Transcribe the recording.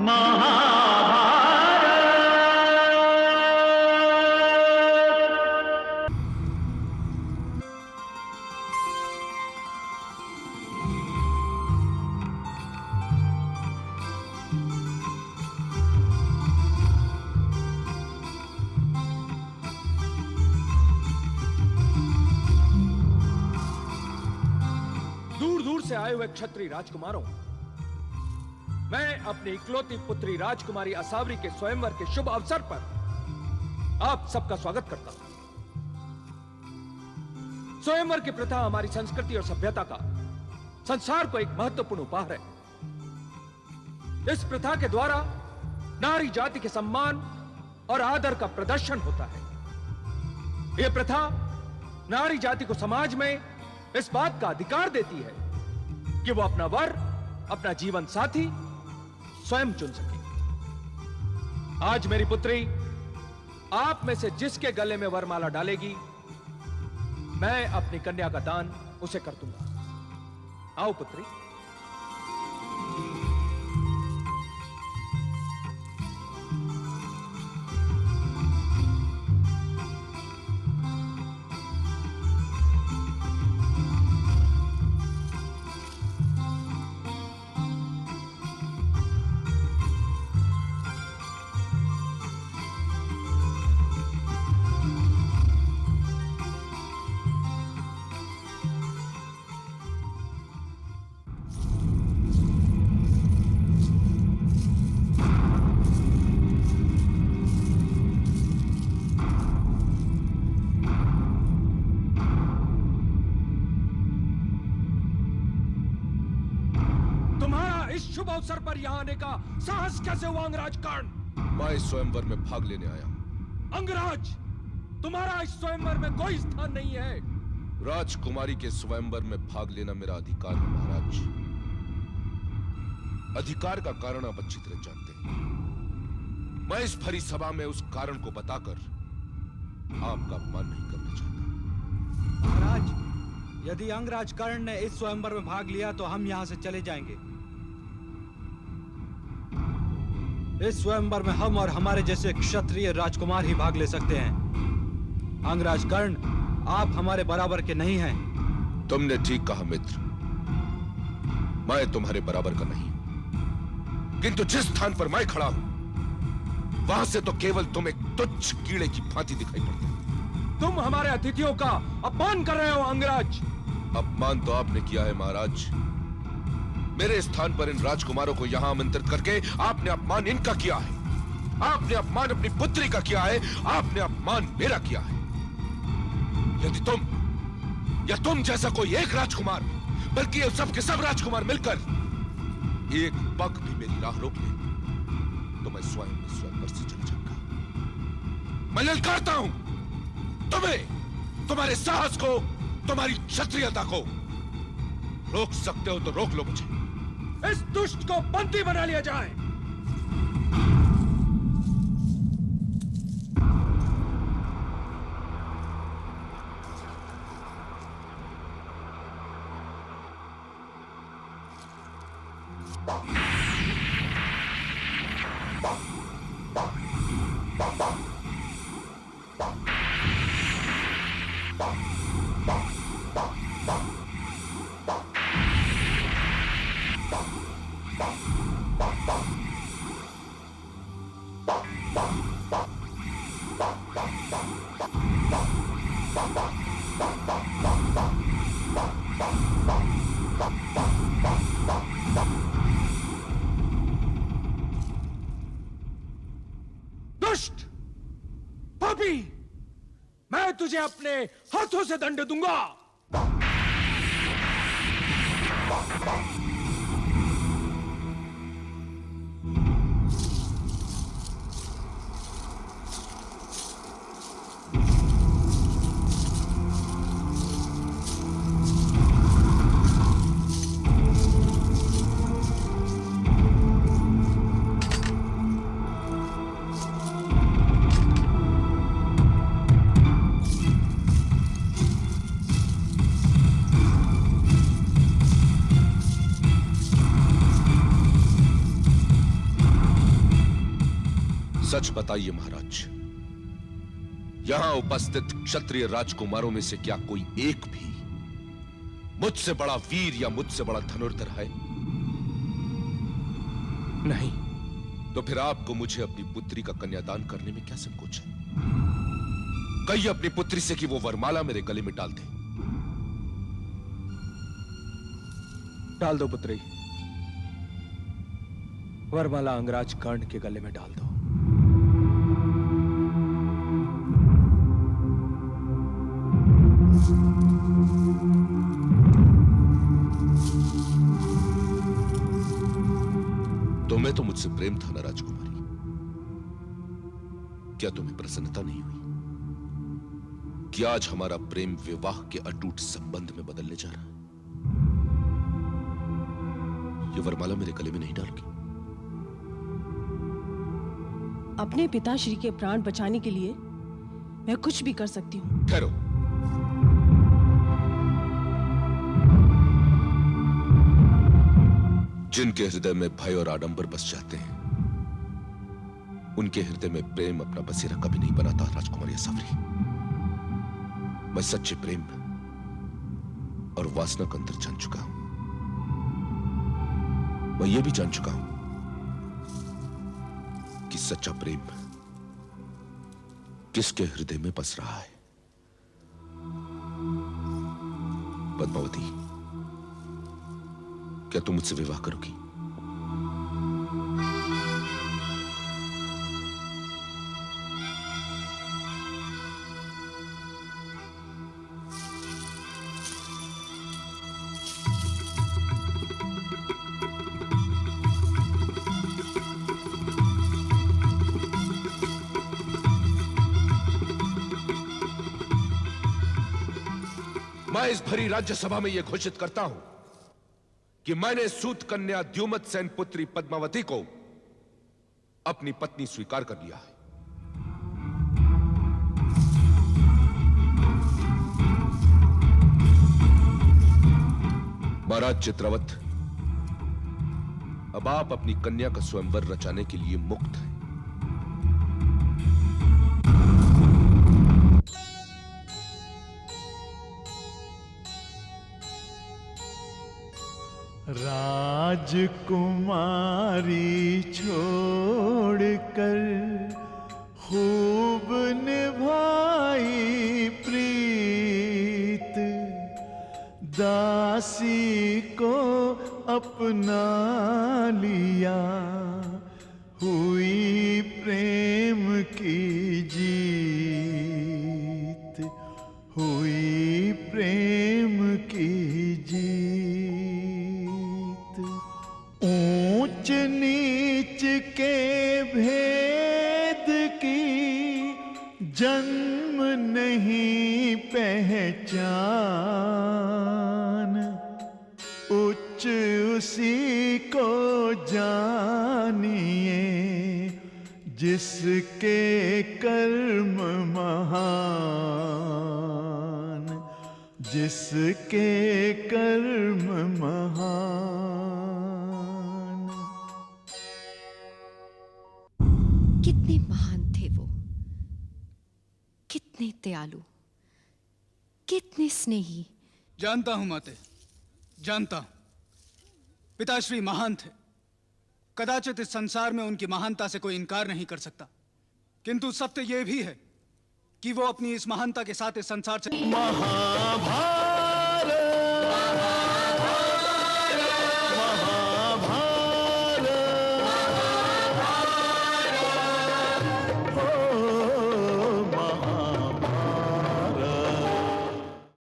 दूर दूर से आए हुए क्षत्रिय राजकुमारों, मैं अपनी इकलौती पुत्री राजकुमारी असावरी के स्वयंवर के शुभ अवसर पर आप सबका स्वागत करता हूं। स्वयंवर की प्रथा हमारी संस्कृति और सभ्यता का संसार को एक महत्वपूर्ण उपहार है। इस प्रथा के द्वारा नारी जाति के सम्मान और आदर का प्रदर्शन होता है। यह प्रथा नारी जाति को समाज में इस बात का अधिकार देती है कि वो अपना वर, अपना जीवन साथी स्वयं चुन सके। आज मेरी पुत्री आप में से जिसके गले में वरमाला डालेगी, मैं अपनी कन्या का दान उसे कर दूंगा। आओ पुत्री। शुभ अवसर पर यहां आने का साहस कैसे हुआ अंगराज कर्ण? मैं इस स्वयंवर में भाग लेने आया हूं। अंगराज, तुम्हारा इस स्वयंवर में कोई स्थान नहीं है। राजकुमारी के स्वयंवर में भाग लेना मेरा अधिकार है महाराज। अधिकार का कारण आप अच्छी तरह जानते हैं। मैं इस भरी सभा में उस कारण को बताकर आपका अपमान नहीं करना चाहता। महाराज, यदि अंगराज कर्ण ने इस स्वयंवर में भाग लिया तो हम यहां से चले जाएंगे। इस स्वयंवर में हम और हमारे जैसे क्षत्रिय राजकुमार ही भाग ले सकते हैं। अंगराज कर्ण, आप हमारे बराबर के नहीं हैं। तुमने ठीक कहा मित्र, मैं तुम्हारे बराबर का नहीं, किंतु जिस स्थान पर मैं खड़ा हूं वहां से तो केवल तुम एक तुच्छ कीड़े की भांति दिखाई पड़ते हो। तुम हमारे अतिथियों का अपमान कर रहे हो अंगराज। अपमान तो आपने किया है महाराज। मेरे स्थान पर इन राजकुमारों को यहां आमंत्रित करके आपने अपमान इनका किया है। आपने अपमान अपनी पुत्री का किया है। आपने अपमान मेरा किया है। यदि तुम या तुम जैसा कोई एक राजकुमार, बल्कि ये सब के सब राजकुमार मिलकर एक पग भी मेरी राह रोक ले तो मैं स्वयं इस स्वयंवर से चले जाऊंगा। मैं ललकारता हूं तुम्हें, तुम्हारे साहस को, तुम्हारी क्षत्रियता को। रोक सकते हो तो रोक लो मुझे। इस दुष्ट को बंदी बना लिया जाए। दुष्ट पापी, मैं तुझे अपने हाथों से दंड दूंगा। सच बताइए महाराज, यहां उपस्थित क्षत्रिय राजकुमारों में से क्या कोई एक भी मुझसे बड़ा वीर या मुझसे बड़ा धनुर्धर है? नहीं। तो फिर आपको मुझे अपनी पुत्री का कन्यादान करने में क्या संकोच है? कहिए अपनी पुत्री से कि वो वरमाला मेरे गले में डाल दे। डाल दो पुत्री, वरमाला अंगराज कर्ण के गले में डाल दो। तुम्हें तो मुझसे प्रेम था ना राजकुमारी, क्या तुम्हें प्रसन्नता नहीं हुई कि आज हमारा प्रेम विवाह के अटूट संबंध में बदलने जा रहा है? ये वरमाला मेरे गले में नहीं डालोगी? अपने पिताश्री के प्राण बचाने के लिए मैं कुछ भी कर सकती हूँ। ठहरो। जिनके हृदय में भय और आडंबर बस जाते हैं, उनके हृदय में प्रेम अपना बसेरा कभी नहीं बनाता राजकुमारी सावरी। मैं सच्चे प्रेम और वासना का अंतर जान चुका हूं। मैं ये भी जान चुका हूं कि सच्चा प्रेम किसके हृदय में बस रहा है। पद्मावती, क्या तुम मुझसे विवाह करोगी? मैं इस भरी राज्यसभा में यह घोषित करता हूं कि मैंने सूत कन्या द्युमत सेन पुत्री पद्मावती को अपनी पत्नी स्वीकार कर लिया है। महाराज चित्रवत, अब आप अपनी कन्या का स्वयंवर रचाने के लिए मुक्त हैं। राजकुमारी छोड़कर खूब निभाई प्रीत, दासी को अपना लिया, हुई प्रेम की जीत, हुई प्रेम की जीत। ऊंच नीच के भेद की जन्म नहीं पहचान, उच्च उसी को जानिए जिसके कर्म महान, जिसके कर्म महान। कितने महान थे वो, कितने दयालु, कितने स्नेही। जानता हूं माते, जानता हूं। पिताश्री महान थे, कदाचित इस संसार में उनकी महानता से कोई इनकार नहीं कर सकता, किंतु सत्य यह भी है कि वो अपनी इस महानता के साथ इस संसार से महाभारत